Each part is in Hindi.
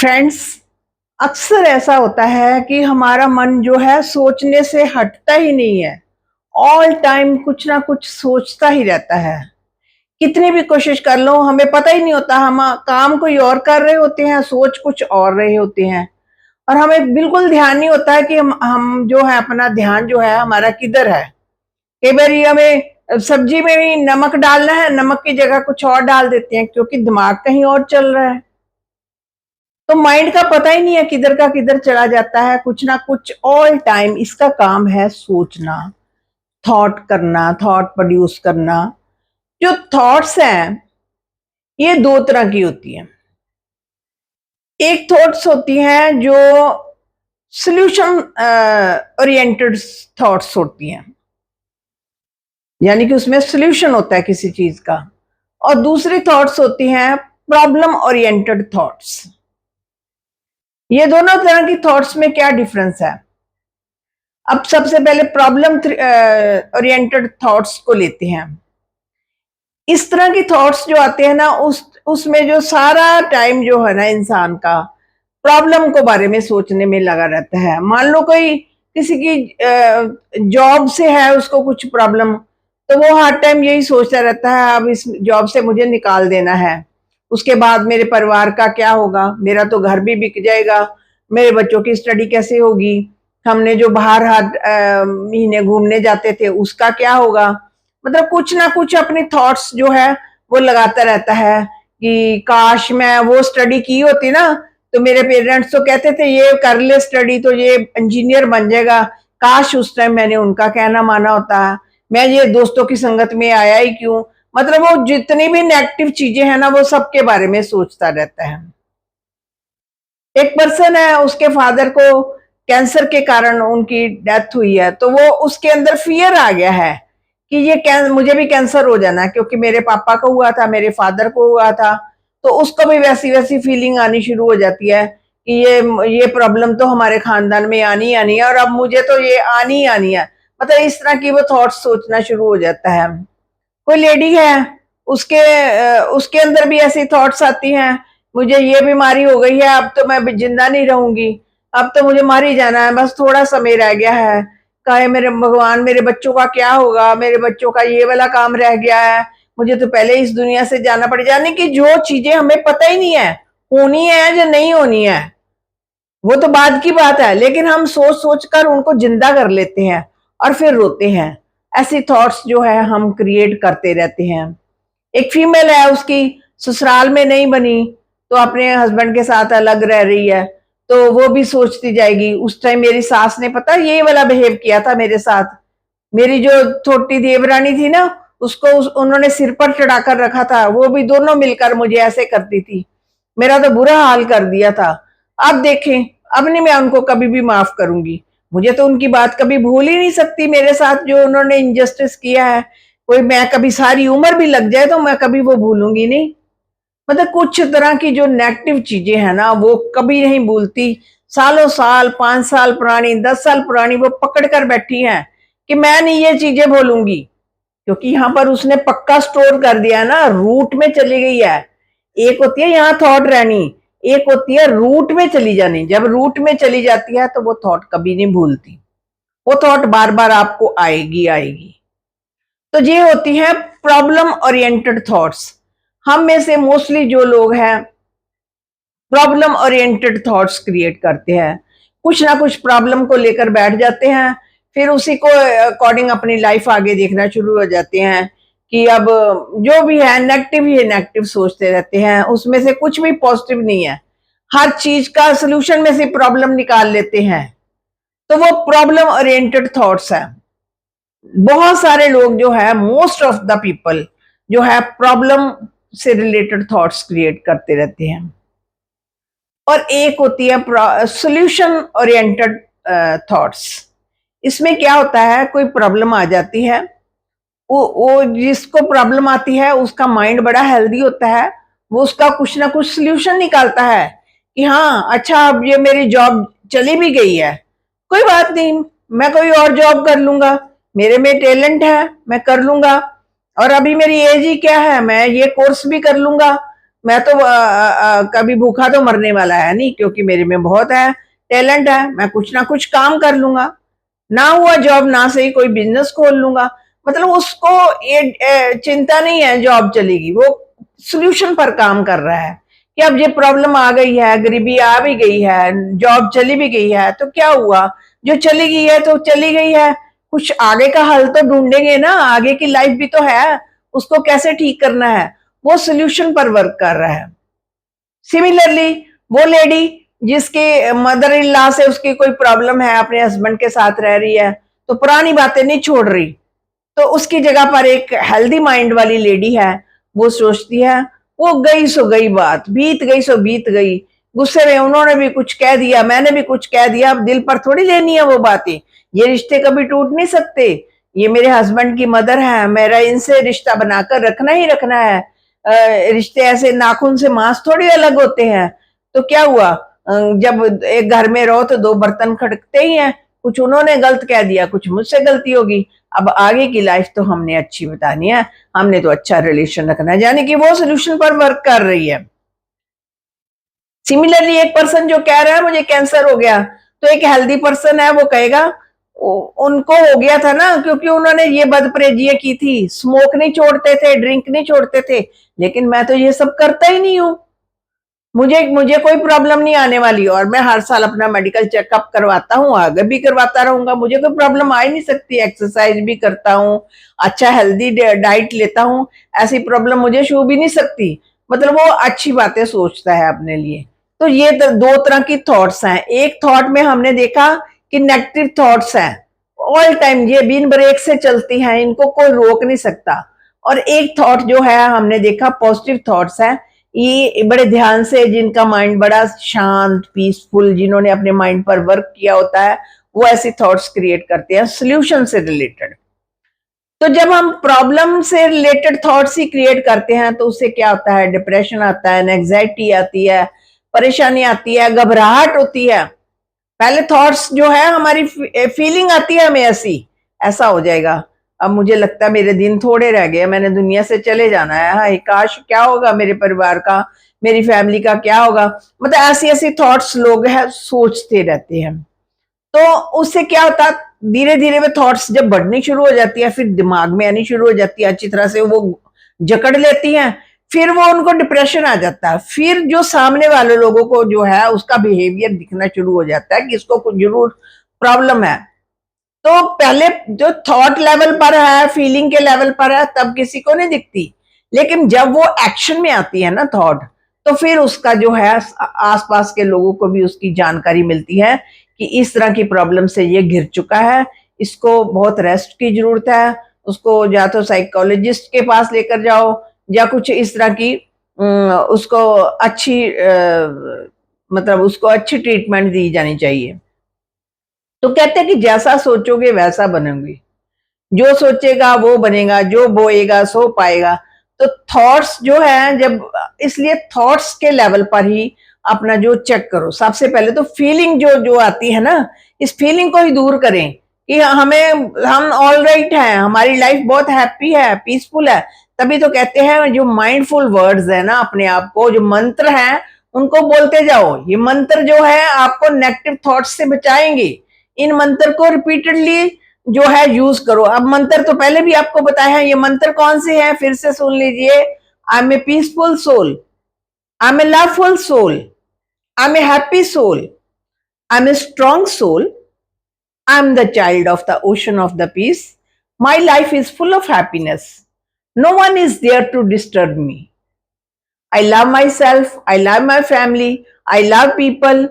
फ्रेंड्स, अक्सर ऐसा होता है कि हमारा मन जो है सोचने से हटता ही नहीं है। ऑल टाइम कुछ ना कुछ सोचता ही रहता है। कितनी भी कोशिश कर लो हमें पता ही नहीं होता, हम काम कोई और कर रहे होते हैं, सोच कुछ और रहे होते हैं और हमें बिल्कुल ध्यान नहीं होता है कि हम जो है अपना ध्यान जो है हमारा किधर है। कई बार हमें सब्जी में भी नमक डालना है, नमक की जगह कुछ और डाल देते हैं क्योंकि दिमाग कहीं और चल रहा है। तो माइंड का पता ही नहीं है किधर का किधर चला जाता है, कुछ ना कुछ ऑल टाइम इसका काम है सोचना, थॉट करना, थॉट प्रोड्यूस करना। जो थॉट्स हैं ये दो तरह की होती हैं। एक थॉट्स होती हैं जो सॉल्यूशन ओरिएंटेड थॉट्स होती हैं, यानी कि उसमें सॉल्यूशन होता है किसी चीज का। और दूसरी थॉट्स होती हैं प्रॉब्लम ओरिएंटेड थॉट्स। ये दोनों तरह की थॉट्स में क्या डिफरेंस है? अब सबसे पहले प्रॉब्लम ओरिएंटेड थॉट्स को लेते हैं। इस तरह की थॉट्स जो आते हैं ना, उसमें जो सारा टाइम जो है ना इंसान का प्रॉब्लम को बारे में सोचने में लगा रहता है। मान लो कोई किसी की जॉब से है उसको कुछ प्रॉब्लम, तो वो हर टाइम यही सोचता रहता है अब इस जॉब से मुझे निकाल देना है, उसके बाद मेरे परिवार का क्या होगा, मेरा तो घर भी बिक जाएगा, मेरे बच्चों की स्टडी कैसे होगी, हमने जो बाहर हर महीने घूमने जाते थे उसका क्या होगा। मतलब कुछ ना कुछ अपनी थॉट्स जो है वो लगाता रहता है कि काश मैं वो स्टडी की होती ना, तो मेरे पेरेंट्स तो कहते थे ये कर ले स्टडी तो ये इंजीनियर बन जाएगा, काश उस टाइम मैंने उनका कहना माना होता, मैं ये दोस्तों की संगत में आया ही क्यों। मतलब वो जितनी भी नेगेटिव चीजें हैं ना वो सबके बारे में सोचता रहता है। एक पर्सन है, उसके फादर को कैंसर के कारण उनकी डेथ हुई है, तो वो उसके अंदर फियर आ गया है कि ये मुझे भी कैंसर हो जाना है क्योंकि मेरे पापा को हुआ था, मेरे फादर को हुआ था। तो उसको भी वैसी वैसी फीलिंग आनी शुरू हो जाती है कि ये प्रॉब्लम तो हमारे खानदान में आनी आनी है और अब मुझे तो ये आनी आनी है। मतलब इस तरह की वो थॉट्स सोचना शुरू हो जाता है। कोई लेडी है, उसके अंदर भी ऐसी थॉट्स आती हैं, मुझे ये बीमारी हो गई है, अब तो मैं जिंदा नहीं रहूंगी, अब तो मुझे मर ही जाना है, बस थोड़ा समय रह गया है, कहे मेरे भगवान मेरे बच्चों का क्या होगा, मेरे बच्चों का ये वाला काम रह गया है, मुझे तो पहले इस दुनिया से जाना पड़ जाने की जो चीजें हमें पता ही नहीं है होनी है या नहीं होनी है, वो तो बाद की बात है, लेकिन हम सोच सोच कर उनको जिंदा कर लेते हैं और फिर रोते हैं। ऐसी थॉट्स जो है हम क्रिएट करते रहते हैं। एक फीमेल है, उसकी ससुराल में नहीं बनी तो अपने हस्बैंड के साथ अलग रह रही है, तो वो भी सोचती जाएगी उस टाइम मेरी सास ने पता ये वाला बिहेव किया था मेरे साथ, मेरी जो छोटी देवरानी थी ना उसको उन्होंने सिर पर चढ़ाकर रखा था, वो भी दोनों मिलकर मुझे ऐसे करती थी, मेरा तो बुरा हाल कर दिया था। अब देखें, अब नहीं मैं उनको कभी भी माफ करूंगी, मुझे तो उनकी बात कभी भूल ही नहीं सकती, मेरे साथ जो उन्होंने इनजस्टिस किया है कोई मैं कभी सारी उम्र भी लग जाए तो मैं कभी वो भूलूंगी नहीं। मतलब कुछ तरह की जो नेगेटिव चीजें हैं ना वो कभी नहीं भूलती, सालों साल 5 साल पुरानी 10 साल पुरानी वो पकड़ कर बैठी हैं कि मैं नहीं ये चीजें भूलूंगी, क्योंकि यहाँ पर उसने पक्का स्टोर कर दिया है ना, रूट में चली गई है। एक होती है यहाँ थॉट रहनी, एक होती है रूट में चली जानी, जब रूट में चली जाती है तो वो थॉट कभी नहीं भूलती, वो थॉट बार बार आपको आएगी आएगी। तो ये होती है प्रॉब्लम ओरिएंटेड थॉट्स। हम में से मोस्टली जो लोग हैं प्रॉब्लम ओरिएंटेड थॉट्स क्रिएट करते हैं, कुछ ना कुछ प्रॉब्लम को लेकर बैठ जाते हैं, फिर उसी को अकॉर्डिंग अपनी लाइफ आगे देखना शुरू हो जाते हैं कि अब जो भी है नेगेटिव ही नेगेटिव सोचते रहते हैं, उसमें से कुछ भी पॉजिटिव नहीं है, हर चीज का सोल्यूशन में से प्रॉब्लम निकाल लेते हैं। तो वो प्रॉब्लम ओरिएंटेड थॉट्स है। बहुत सारे लोग जो है, मोस्ट ऑफ द पीपल जो है प्रॉब्लम से रिलेटेड थॉट्स क्रिएट करते रहते हैं। और एक होती है सॉल्यूशन ओरिएंटेड थॉट्स। इसमें क्या होता है, कोई प्रॉब्लम आ जाती है, वो जिसको प्रॉब्लम आती है उसका माइंड बड़ा हेल्दी होता है, वो उसका कुछ ना कुछ सॉल्यूशन निकालता है कि हाँ अच्छा अब ये मेरी जॉब चली भी गई है, कोई बात नहीं, मैं कोई और जॉब कर लूंगा, मेरे में टैलेंट है मैं कर लूंगा, और अभी मेरी एज ही क्या है, मैं ये कोर्स भी कर लूंगा, मैं तो कभी भूखा तो मरने वाला है नहीं, क्योंकि मेरे में बहुत है टैलेंट है, मैं कुछ ना कुछ काम कर लूंगा, ना हुआ जॉब ना सही कोई बिजनेस खोल लूंगा। मतलब उसको ये चिंता नहीं है जॉब चलेगी, वो सोल्यूशन पर काम कर रहा है कि अब ये प्रॉब्लम आ गई है, गरीबी आ भी गई है, जॉब चली भी गई है, तो क्या हुआ, जो चली गई है तो चली गई है, कुछ आगे का हल तो ढूंढेंगे ना, आगे की लाइफ भी तो है, उसको कैसे ठीक करना है, वो सोल्यूशन पर वर्क कर रहा है। सिमिलरली वो लेडी जिसके मदर इन लॉ से उसकी कोई प्रॉब्लम है, अपने हस्बैंड के साथ रह रही है, तो पुरानी बातें नहीं छोड़ रही, तो उसकी जगह पर एक हेल्दी माइंड वाली लेडी है, वो सोचती है वो गई सो गई बात, बीत गई सो बीत गई, गुस्से में उन्होंने भी कुछ कह दिया, मैंने भी कुछ कह दिया, अब दिल पर थोड़ी लेनी है वो बातें, ये रिश्ते कभी टूट नहीं सकते, ये मेरे हस्बैंड की मदर है, मेरा इनसे रिश्ता बनाकर रखना ही रखना है। रिश्ते ऐसे नाखून से मांस थोड़ी अलग होते हैं। तो क्या हुआ, जब एक घर में रहो तो दो बर्तन खड़कते ही हैं, कुछ उन्होंने गलत कह दिया, कुछ मुझसे गलती होगी, अब आगे की लाइफ तो हमने अच्छी बतानी है, हमने तो अच्छा रिलेशन रखना है, यानी कि वो सोल्यूशन पर वर्क कर रही है। सिमिलरली एक पर्सन जो कह रहा है मुझे कैंसर हो गया, तो एक हेल्दी पर्सन है वो कहेगा उनको हो गया था ना क्योंकि उन्होंने ये बदपरहेजियां की थी, स्मोक नहीं छोड़ते थे, ड्रिंक नहीं छोड़ते थे, लेकिन मैं तो ये सब करता ही नहीं हूं, मुझे मुझे कोई प्रॉब्लम नहीं आने वाली, और मैं हर साल अपना मेडिकल चेकअप करवाता हूँ, आगे भी करवाता रहूंगा, मुझे कोई प्रॉब्लम आ ही नहीं सकती, एक्सरसाइज भी करता हूँ, अच्छा हेल्दी डाइट लेता हूँ, ऐसी प्रॉब्लम मुझे छू भी नहीं सकती। मतलब वो अच्छी बातें सोचता है अपने लिए। तो ये दो तरह की थॉट्स हैं। एक थॉट में हमने देखा कि नेगेटिव थॉट्स हैं, ऑल टाइम ये बिन ब्रेक से चलती हैं, इनको कोई रोक नहीं सकता। और एक थॉट जो है हमने देखा पॉजिटिव थॉट्स है, ये बड़े ध्यान से, जिनका माइंड बड़ा शांत पीसफुल, जिन्होंने अपने माइंड पर वर्क किया होता है, वो ऐसे थॉट्स क्रिएट करते हैं सोल्यूशन से रिलेटेड। तो जब हम प्रॉब्लम से रिलेटेड थॉट्स ही क्रिएट करते हैं तो उससे क्या होता है, डिप्रेशन आता है, एंग्जाइटी आती है, परेशानी आती है, घबराहट होती है। पहले थॉट्स जो है हमारी फीलिंग आती है हमें ऐसी, ऐसा हो जाएगा, अब मुझे लगता है मेरे दिन थोड़े रह गए, मैंने दुनिया से चले जाना है, हाय काश क्या होगा मेरे परिवार का, मेरी फैमिली का क्या होगा। मतलब ऐसी ऐसी थॉट्स लोग हैं सोचते रहते हैं। तो उससे क्या होता है, धीरे धीरे वो थॉट्स जब बढ़नी शुरू हो जाती है, फिर दिमाग में आनी शुरू हो जाती है, अच्छी तरह से वो जकड़ लेती हैं, फिर वो उनको डिप्रेशन आ जाता है, फिर जो सामने वाले लोगों को जो है उसका बिहेवियर दिखना शुरू हो जाता है कि इसको कुछ जरूर प्रॉब्लम है। तो पहले जो थॉट लेवल पर है, फीलिंग के लेवल पर है, तब किसी को नहीं दिखती, लेकिन जब वो एक्शन में आती है ना थॉट, तो फिर उसका जो है आसपास के लोगों को भी उसकी जानकारी मिलती है कि इस तरह की प्रॉब्लम से ये घिर चुका है, इसको बहुत रेस्ट की जरूरत है, उसको या तो साइकोलॉजिस्ट के पास लेकर जाओ, या कुछ इस तरह की उसको अच्छी मतलब उसको अच्छी ट्रीटमेंट दी जानी चाहिए। तो कहते हैं कि जैसा सोचोगे वैसा बनोगे, जो सोचेगा वो बनेगा, जो बोएगा सो पाएगा। तो थॉट्स जो है, जब इसलिए थॉट्स के लेवल पर ही अपना जो चेक करो, सबसे पहले तो फीलिंग जो जो आती है ना, इस फीलिंग को ही दूर करें कि हम ऑल राइट हैं, हमारी लाइफ बहुत हैप्पी है, पीसफुल है। तभी तो कहते हैं जो माइंडफुल वर्ड्स है ना, अपने आप को जो मंत्र हैं उनको बोलते जाओ, ये मंत्र जो है आपको नेगेटिव थॉट्स से बचाएंगे। इन मंत्र को रिपीटेडली जो है यूज करो। अब मंत्र तो पहले भी आपको बताया है, ये मंत्र कौन से हैं फिर से सुन लीजिए। I am a peaceful soul, I am a loveful soul, I am a happy soul, I am a strong soul, I am the child of the ocean of the peace, my life is full of happiness, no one is there to disturb me, I love my self, I love my family, I love people.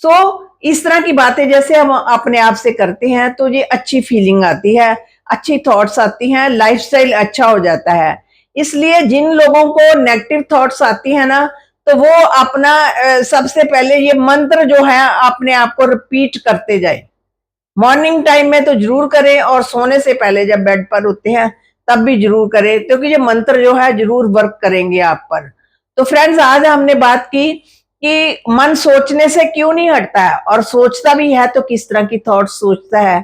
So इस तरह की बातें जैसे हम अपने आप से करते हैं तो ये अच्छी फीलिंग आती है, अच्छी थॉट्स आती हैं, लाइफस्टाइल अच्छा हो जाता है। इसलिए जिन लोगों को नेगेटिव थॉट्स आती है ना, तो वो अपना सबसे पहले ये मंत्र जो है अपने आप को रिपीट करते जाए। मॉर्निंग टाइम में तो जरूर करें, और सोने से पहले जब बेड पर होते हैं तब भी जरूर करें, क्योंकि ये मंत्र जो है जरूर वर्क करेंगे आप पर। तो फ्रेंड्स, आज हमने बात की कि मन सोचने से क्यों नहीं हटता है, और सोचता भी है तो किस तरह की थॉट्स सोचता है।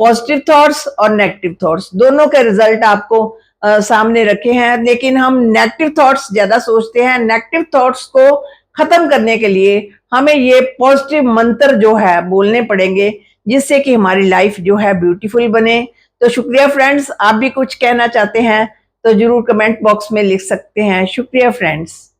पॉजिटिव थॉट्स और नेगेटिव थॉट्स दोनों के रिजल्ट आपको सामने रखे हैं, लेकिन हम नेगेटिव थॉट्स ज्यादा सोचते हैं। नेगेटिव थॉट्स को खत्म करने के लिए हमें ये पॉजिटिव मंत्र जो है बोलने पड़ेंगे, जिससे कि हमारी लाइफ जो है ब्यूटीफुल बने। तो शुक्रिया फ्रेंड्स, आप भी कुछ कहना चाहते हैं तो जरूर कमेंट बॉक्स में लिख सकते हैं। शुक्रिया फ्रेंड्स।